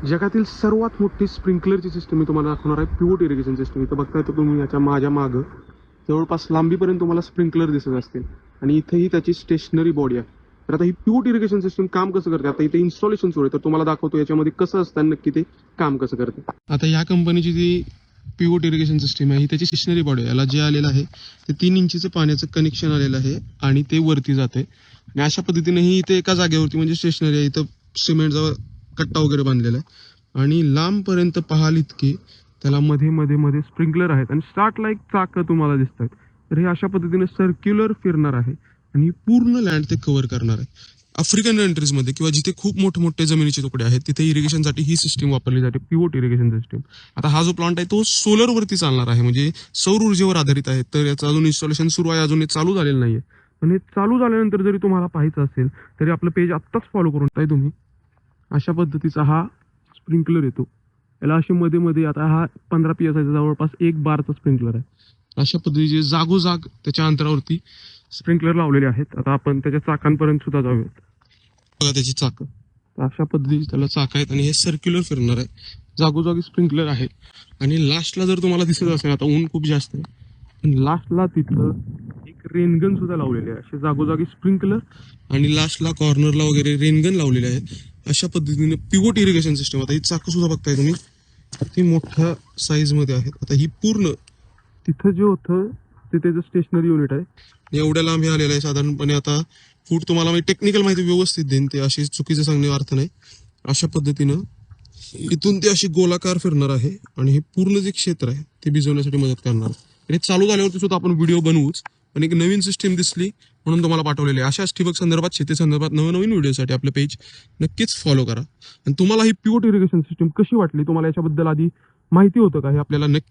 जगातील सर्वात मोठी स्प्रिंकलरची सिस्टम मी तुम्हाला दाखवणार आहे. Pivot irrigation system. इथं बघताय तर तुम्ही याच्या माझ्या मागं जवळपास लांबीपर्यंत तुम्हाला स्प्रिंकलर दिसत असतील आणि इथेही त्याची स्टेशनरी बॉडी आहे. तर आता ही पिव्होट इरिगेशन सिस्टम काम कसं करते, आता इथे इन्स्टॉलेशन सुरू आहे तर तुम्हाला दाखवतो याच्यामध्ये कसं असतं नक्की ते काम कसं करते. आता या कंपनीची जी पिव्होट इरिगेशन सिस्टम आहे ही त्याची स्टेशनरी बॉडी आहे. याला जे आलेलं आहे ते 3 इंचीचं पाण्याचं कनेक्शन आलेलं आहे आणि ते वरती जाते आणि अशा पद्धतीने इथे एका जागेवरती म्हणजे स्टेशनरी आहे. इथं सिमेंटचा कट्टा वगैरे बांधलेला आहे आणि लांबपर्यंत पाहाल इतकी त्याला मध्ये मध्ये मध्ये स्प्रिंकलर आहेत आणि स्टार्टला एक चाकं तुम्हाला दिसतात. तर हे अशा पद्धतीने सर्क्युलर फिरणार आहे आणि पूर्ण लँड ते कव्हर करणार आहे. आफ्रिकन कंट्रीजमध्ये किंवा जिथे खूप मोठे जमिनीचे तुकडे आहेत तिथे इरिगेशनसाठी ही सिस्टीम वापरली जाते, पिव्होट इरिगेशन सिस्टीम. आता हा जो प्लांट आहे तो सोलरवरती चालणार आहे, म्हणजे सौर ऊर्जेवर आधारित आहे. तर याचं अजून इन्स्टॉलेशन सुरू आहे, अजून हे चालू झालेलं नाहीये. पण हे चालू झाल्यानंतर जरी तुम्हाला पाहायचं असेल तरी आपलं पेज आत्ताच फॉलो करून टाका तुम्ही. अशा पद्धतीचा हा स्प्रिंकलर येतो. याला असे मध्ये मध्ये आता हा 15 PSI जवळपास 1 बारचा स्प्रिंकलर आहे. अशा पद्धतीचे जागोजाग त्याच्या अंतरावरती स्प्रिंकलर लावलेले आहेत. आता आपण त्याच्या चाकांपर्यंत सुद्धा जाऊयात. बघा त्याची चाकं अशा पद्धतीची त्याला चाक आहेत आणि हे सर्क्युलर फिरणार आहे. जागोजागी स्प्रिंकलर आहेत आणि लास्टला जर तुम्हाला दिसत असेल, आता ऊन खूप जास्त आहे पण लास्टला तिथं एक रेनगन सुद्धा लावलेले आहे. असे जागोजागी स्प्रिंकलर आणि लास्टला कॉर्नरला वगैरे रेनगन लावलेले आहेत. अशा पद्धतीने पिव्होट इरिगेशन सिस्टम. आता ही चाकं सुद्धा बघताय तुम्ही, ती मोठ्या साईज मध्ये आहेत. आता ही पूर्ण तिथं जे होतं ते त्याचं स्टेशनरी युनिट आहे. एवढ्या लांब हे आलेलं आहे साधारणपणे. आता फूट तुम्हाला मी टेक्निकल माहिती व्यवस्थित देईन, ते अशी चुकीचं सांगणे अर्थ नाही. अशा पद्धतीनं इथून ते अशी गोलाकार फिरणार आहे आणि हे पूर्ण जे क्षेत्र आहे ते भिजवण्यासाठी मदत करणार आहे. आणि चालू झाल्यावरती सुद्धा आपण व्हिडिओ बनवूच, पण एक नवीन सिस्टीम दिसली म्हणून तुम्हाला पाठवलेली आहे. अशाच ठिबक संदर्भात, शेती संदर्भात नवनवीन व्हिडिओसाठी आपलं पेज नक्कीच फॉलो करा. आणि तुम्हाला ही पिव्होट इरिगेशन सिस्टीम कशी वाटली, तुम्हाला याच्याबद्दल आधी माहिती होतं का, हे आपल्याला नक्की